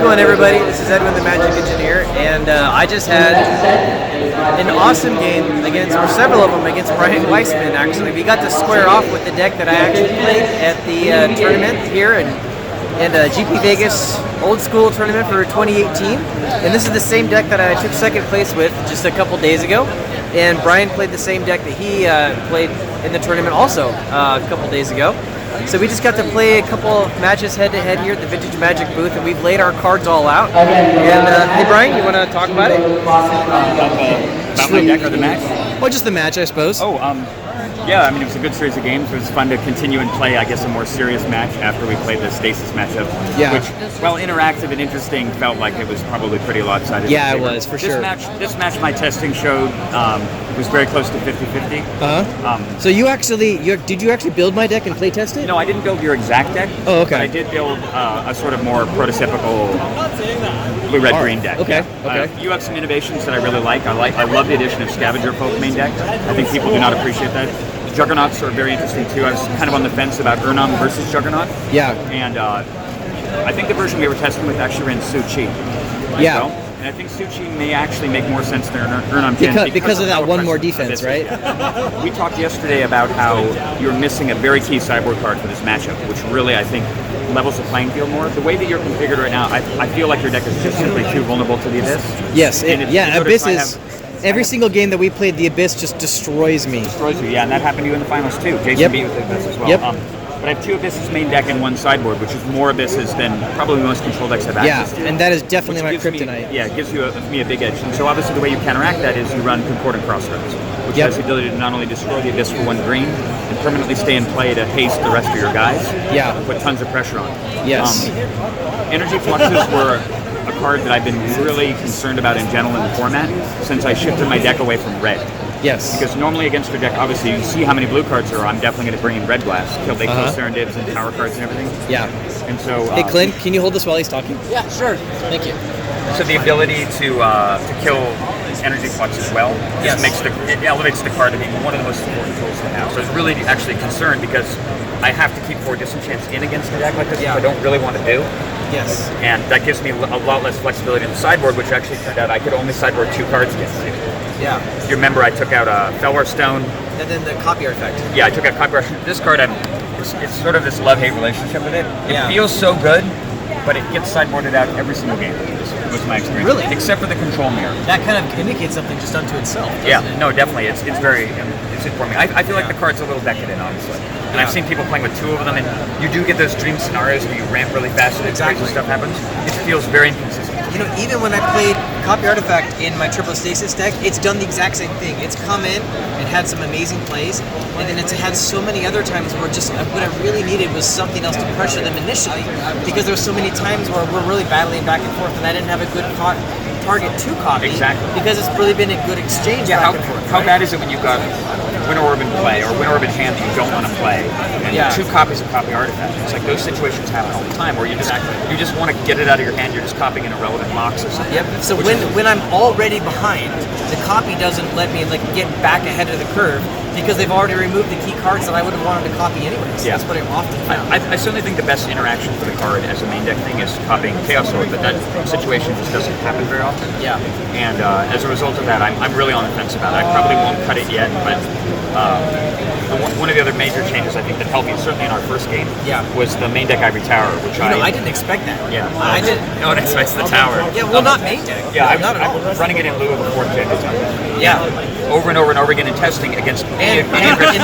going, everybody? This is Edwin, the Magic Engineer, and I just had an awesome game against, or several of them against Brian Weissman. Actually, we got to square off with the deck that I actually played at the tournament here in GP Vegas Old School tournament for 2018, and this is the same deck that I took second place with just a couple days ago. And Brian played the same deck that he played in the tournament also a couple days ago. So we just got to play a couple of matches head-to-head here at the Vintage Magic booth, and we've laid our cards all out. And hey, Brian, you want to talk about it? About my deck or the match? Well, just the match, I suppose. Yeah, I mean, it was a good series of games. It was fun to continue and play, I guess, a more serious match after we played the Stasis matchup. Yeah. Which, while interactive and interesting, felt like it was probably pretty lopsided. Yeah, it was, for sure. This match, my testing showed was very close to 50-50. Uh-huh. So you actually, did you actually build my deck and play test it? No, I didn't build your exact deck. Oh, okay. But I did build a sort of more prototypical blue-red-green deck. Okay, okay. You have some innovations that I really like. I love the addition of Scavenger Folk main deck. I think people do not appreciate that. Juggernauts are very interesting too. I was kind of on the fence about Urnam versus Juggernaut. Yeah. And I think the version we were testing with actually ran Su-Chi. Yeah. Well. And I think Su-Chi may actually make more sense than Urnam because of that one more defense, right? We talked yesterday about how you're missing a very key sideboard card for this matchup, which really, I think, levels the playing field more. The way that you're configured right now, I feel like your deck is just simply too vulnerable to the Abyss. Yes. Abyss is... Every single game that we played, the Abyss just destroys me. Destroys you, yeah, and that happened to you in the finals too. Jason beat with the Abyss as well. Yep. But I have two Abysses main deck and one sideboard, which is more Abysses than probably most control decks have access to. Yeah, and that is definitely my kryptonite. It gives me a big edge. And so obviously the way you counteract that is you run Concordant Crossroads, which has the ability to not only destroy the Abyss for one green, and permanently stay in play to haste the rest of your guys. Yeah. Put tons of pressure on. Yes. Energy Fluxes were a card that I've been really concerned about in general in the format since I shifted my deck away from red. Yes. Because normally against your deck, obviously you see how many blue cards there are. I'm definitely going to bring in red blast, kill Serendibs and power cards and everything. Yeah. And so. Hey, Clint, can you hold this while he's talking? Yeah, sure. Thank you. So the ability to kill Energy Flux as well it elevates the card to being one of the most important tools to have. So I was really actually concerned because I have to keep 4 disenchants in against a deck like this, which I don't really want to do. Yes. And that gives me a lot less flexibility in the sideboard, which actually turned out I could only sideboard 2 cards against it. Yeah. You remember I took out Felwar Stone. And then the copy artifact. Yeah, I took out copy artifact. This card, it's sort of this love-hate relationship with it. It feels so good, but it gets sideboarded out every single game. Was my experience. Really? Except for the control mirror. That kind of indicates something just unto itself. Yeah, no, definitely. It's very informing. I feel like the card's a little decadent, honestly. And I've seen people playing with 2 of them, and you do get those dream scenarios where you ramp really fast and crazy stuff happens. It feels very inconsistent. You know, even when I played Copy Artifact in my Triple Stasis deck, it's done the exact same thing. It's come in and had some amazing plays, and then it's had so many other times where just what I really needed was something else to pressure them initially, because there were so many times where we're really battling back and forth, and I didn't have a good target to copy. Exactly. Because it's really been a good exchange back and forth. How bad is it when you've got Winter Orb in play, or Winter Orb in hand that you don't want to play, and 2 copies of Copy Artifact? It's like those situations happen all the time where you just want to get it out of your hand, you're just copying an irrelevant box or something. Yep. So when I'm already behind, the copy doesn't let me get back ahead of the curve because they've already removed the key cards that I would have wanted to copy anyways. So that's what I often found. I certainly think the best interaction for the card as a main deck thing is copying Chaos Orb, but that situation just doesn't happen very often. Yeah. And as a result of that, I'm really on the fence about it. I probably won't cut it yet, but one of the other major changes I think that helped me, certainly in our first game, was the main deck Ivory Tower, which I didn't expect that. Yeah. I didn't. No one expects the tower. Yeah, well, not main deck. Yeah, not at all. I'm running it in lieu of a 4th gen. Yeah. Over and over and over again in testing against in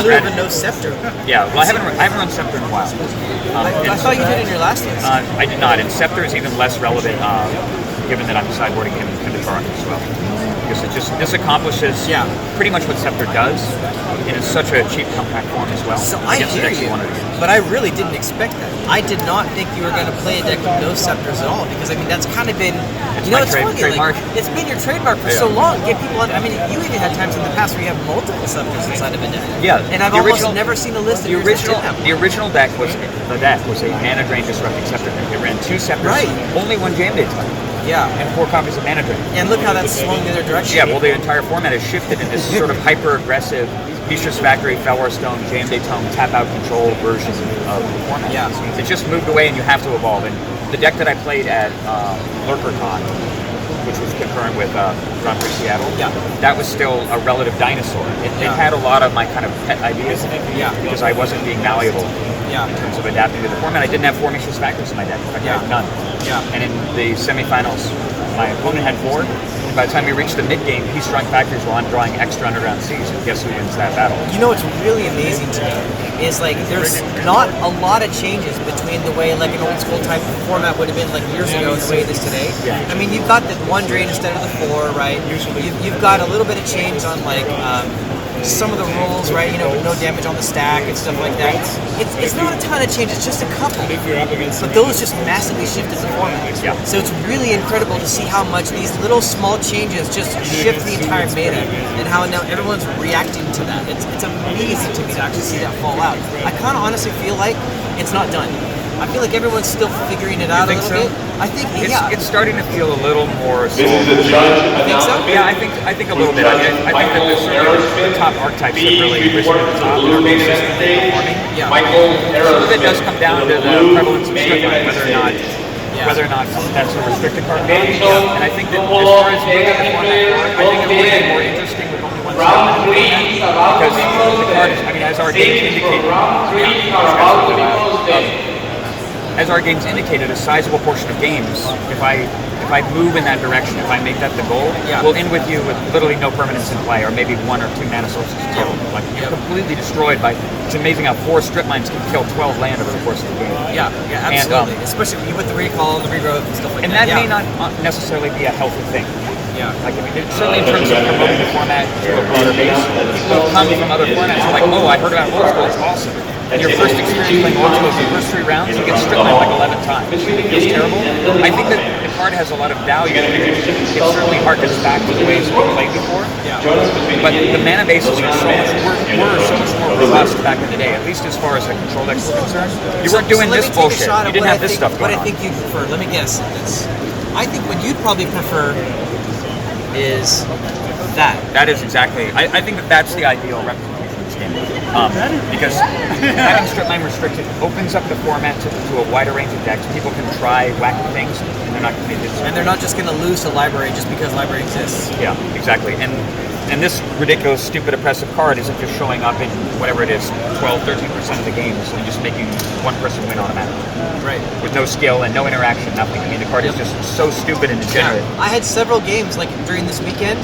lieu of a no scepter. Yeah, well, I haven't run Scepter in a while. I thought you did in your last one. I did not, and Scepter is even less relevant given that I'm sideboarding him in the card as well. Because this accomplishes pretty much what Scepter does in such a cheap compact form as well. So I hear you, but I really didn't expect that. I did not think you were going to play a deck with no Scepters at all, because I mean that's kind of been it's funny, trademark. It's been your trademark for so long. Get people on. I mean, you even had times in the past where you have multiple Scepters inside of a deck. Yeah, and I've almost never seen a list of the original deck was a mana drain disrupting Scepter deck. It ran 2 Scepters, only 1 Jam Day time. Yeah. And 4 copies of Mana Drain. And look how that's swung the other direction. Yeah, well, the entire format has shifted in this sort of hyper-aggressive Beastress Factory, Felwar Stone, Jam Day Tome, tap-out control version of the format. Yeah. It just moved away and you have to evolve. And the deck that I played at LurkerCon, which was concurrent with Grand Prix Seattle, that was still a relative dinosaur. It had a lot of my kind of pet ideas in it because I wasn't being malleable in terms of adapting to the format. I didn't have 4 mixture factors in my deck. In fact, I had none. And in the semifinals, my opponent had 4. And by the time we reached the mid-game, he strung factors while I'm drawing extra underground seas. And guess who wins that battle? You know what's really amazing to me is like there's not a lot of changes between the way like an old school type of format would have been like years ago and the way it is today. I mean, you've got the 1 drain instead of the 4, right? You've got a little bit of change on like some of the rules, right? You know, no damage on the stack and stuff like that. It's not a ton of change, it's just a couple. But those just massively shifted the format. So it's really incredible to see how much these little small changes just shift the entire meta and how now everyone's reacting to that. It's amazing to me to actually see that fall out. I kind of honestly feel like it's not done. I feel like everyone's still figuring it out a little bit. I think it's starting to feel a little more. This is the judge. You think so? Yeah, I think a little bit. I think that the top archetypes have really risen to the top. Some of it does come down to the prevalence of stripline, whether or not that's a restricted card. And I think that as far as moving the format, I think it would be more interesting with only one stripline because the card, I mean, as our games indicated, as our games indicated, a sizable portion of games, if I move in that direction, if I make that the goal, we'll end with you with literally no permanence in play, or maybe 1 or 2 mana sources total. Like you're completely destroyed by. It's amazing how 4 strip mines can kill 12 land over the course of the game. Absolutely. And, especially with the recall, the regrowth, and stuff like that. And that may not necessarily be a healthy thing. Like certainly in terms of promoting the format to a broader base, people who come from other formats are like, oh, I heard about old school, it's awesome. And your first experience playing old school is the first 3 rounds, you get strip mined like 11 times. It feels terrible. I think that the card has a lot of value. It certainly harkens back to the ways we played before. But the mana bases were so much more robust back in the day, at least as far as the control decks were concerned. You weren't doing this bullshit. You didn't have this stuff going on. What I think you prefer, let me guess. I think what you'd probably prefer is that. That is exactly. I think that's the ideal representation of this game. Because having strip mine restricted opens up the format to a wider range of decks. People can try wacky things, and they're not going to be and they're not just going to lose to library just because library exists. Yeah, exactly. And this ridiculous, stupid, oppressive card isn't just showing up in whatever it is, 12, 13% of the games, and just making one person win automatically. Right. With no skill and no interaction, nothing. I mean, the card is just so stupid and degenerate. I had several games, like during this weekend,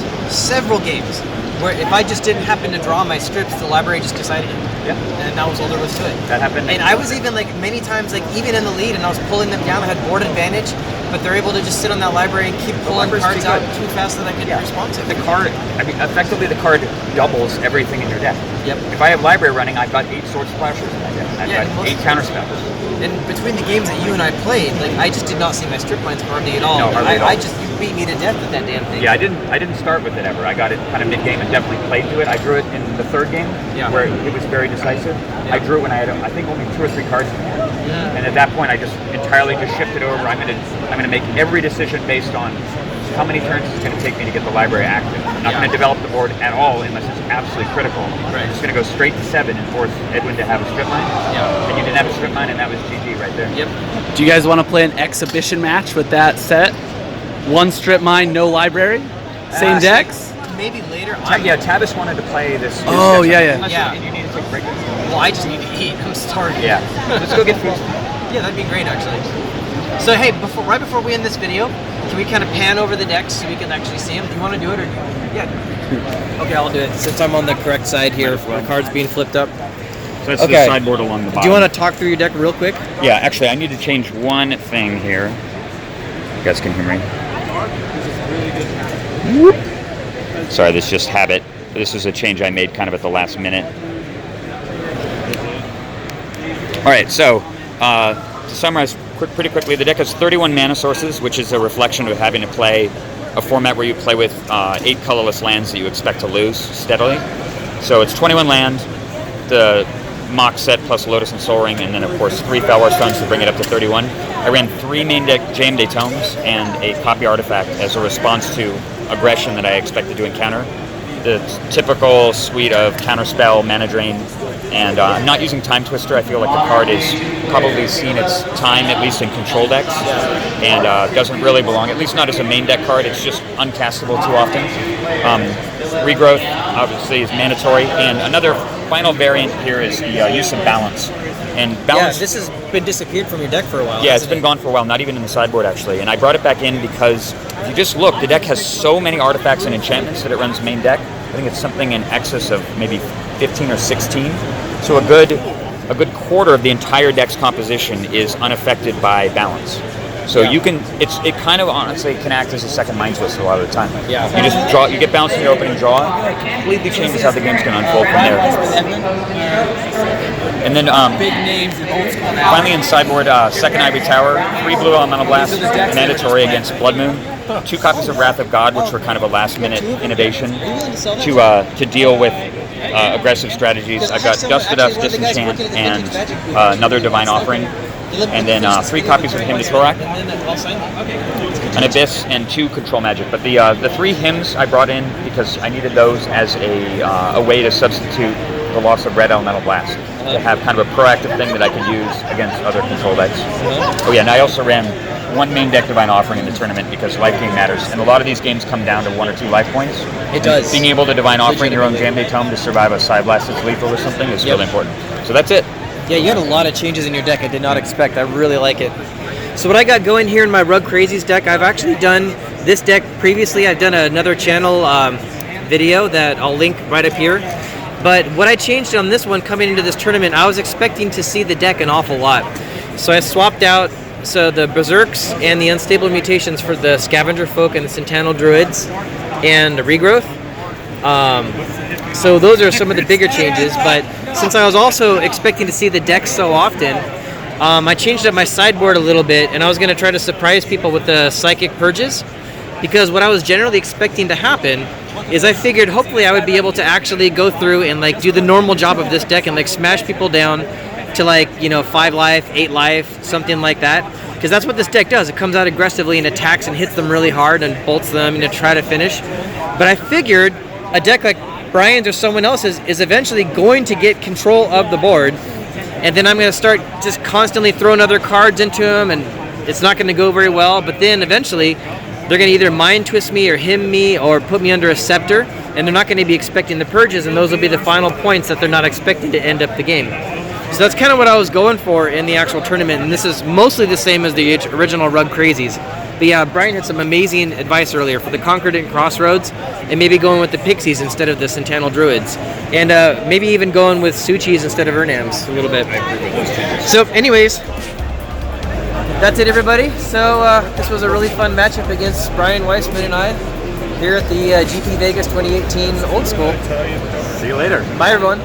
where if I just didn't happen to draw my strips, the library just decided it. And that was all there was to it. That happened. And I was even like many times like even in the lead and I was pulling them down, I had board advantage, but they're able to just sit on that library and keep pulling cards out too fast that I could respond to. The card, I mean, effectively the card doubles everything in your deck. If I have library running, I've got 8 sword splashers in my deck. I've got 8 counter spells. And between the games that you and I played, like I just did not see my strip lines hardly at all. No, hardly at all. You beat me to death with that damn thing. Yeah, I didn't start with it ever. I got it kind of mid-game and definitely played to it. I drew it in the 3rd game where it was very decisive. I drew it when I had I think only 2 or 3 cards in hand. And at that point I just entirely just shifted over. I'm gonna make every decision based on how many turns it's going to take me to get the library active. I'm not going to develop the board at all unless it's absolutely critical. I'm just going to go straight to 7 and force Edwin to have a strip mine. And you didn't have a strip mine, and that was GG right there. Do you guys want to play an exhibition match with that set? 1 strip mine, no library? Same decks? Maybe later. Tavis wanted to play this. Oh, You yeah. need to take a break. Well, I just need to eat. I'm starving. Let's go get food. Yeah, that'd be great, actually. So, hey, right before we end this video, can we kind of pan over the decks so we can actually see them? Do you want to do it? Okay, I'll do it. Since I'm on the correct side here, the card's being flipped up. So it's the sideboard along the bottom. Do you want to talk through your deck real quick? Yeah, actually, I need to change one thing here. You guys can hear me? Whoop. Sorry, this is just habit. This is a change I made kind of at the last minute. All right, so to summarize pretty quickly, the deck has 31 mana sources, which is a reflection of having to play a format where you play with 8 colorless lands that you expect to lose steadily. So it's 21 land, the Mock set plus Lotus and Soul Ring, and then of course 3 Felwar Stones to bring it up to 31. I ran 3 main deck JMD Tomes and a copy artifact as a response to aggression that I expect to do encounter. the typical suite of Counterspell, Mana Drain, and I'm not using Time Twister. I feel like the card is probably seen its time, at least in control decks, and doesn't really belong, at least not as a main deck card. It's just uncastable too often. Regrowth, obviously, is mandatory, and another final variant here is the use of Balance. And Balance, Yeah, this has been disappeared from your deck for a while. yeah, it's been gone for a while, not even in the sideboard actually. And I brought it back in because if you just look, the deck has so many artifacts and enchantments that it runs main deck. I think it's something in excess of maybe 15 or 16. So a good quarter of the entire deck's composition is unaffected by Balance. So you can, it kind of honestly can act as a second Mind Twist a lot of the time. Yeah. You just draw, you get Balance in your opening draw, and it completely changes how the game's going to unfold from there. And then Big names in old school now. finally in sideboard, second Ivory Tower, 3 blue Elemental Blast, mandatory against Blood Moon, 2 copies of Wrath of God, which were kind of a last minute innovation to deal with aggressive strategies. I've got Dust to Dust, Disenchant, and another Divine Offering. And then 3 copies of Hymn to Torak, an Abyss, and 2 Control Magic. But the 3 hymns I brought in because I needed those as a way to substitute the loss of red Elemental Blast, to have kind of a proactive thing that I could use against other control decks. Oh yeah, and I also ran 1 main deck Divine Offering in the tournament because life gain matters, and a lot of these games come down to 1 or 2 life points. It does. Being able to Divine Offering your own Jam-Day Tome to survive a Side Blast that's lethal or something is really important. So that's it. Yeah, you had a lot of changes in your deck I did not expect. I really like it. So what I got going here in my Rug Crazies deck, I've actually done this deck previously. I've done another channel video that I'll link right up here. But what I changed on this one coming into this tournament, I was expecting to see the deck an awful lot. So I swapped out the Berserks and the Unstable Mutations for the Scavenger Folk and the Centennial Druids and the Regrowth. So those are some of the bigger changes, but since I was also expecting to see the deck so often, I changed up my sideboard a little bit, and I was going to try to surprise people with the Psychic Purges, because what I was generally expecting to happen is I figured hopefully I would be able to actually go through and like do the normal job of this deck and like smash people down to like, 5 life, 8 life, something like that, because that's what this deck does. It comes out aggressively and attacks and hits them really hard and bolts them to try to finish. But I figured a deck like Brian's or someone else's is eventually going to get control of the board, and then I'm going to start just constantly throwing other cards into them, and it's not going to go very well. But then eventually they're going to either Mind Twist me or hymn me or put me under a Scepter, and they're not going to be expecting the purges, and those will be the final points that they're not expecting to end up the game. So that's kind of what I was going for in the actual tournament, and this is mostly the same as the original Rug Crazies. But yeah, Brian had some amazing advice earlier for the Concordant Crossroads, and maybe going with the Pixies instead of the Centennial Druids, and maybe even going with Suchis instead of Urnams a little bit. So anyways, that's it, everybody. So this was a really fun matchup against Brian Weissman and I here at the GP Vegas 2018 Old School. See you later. Bye, everyone.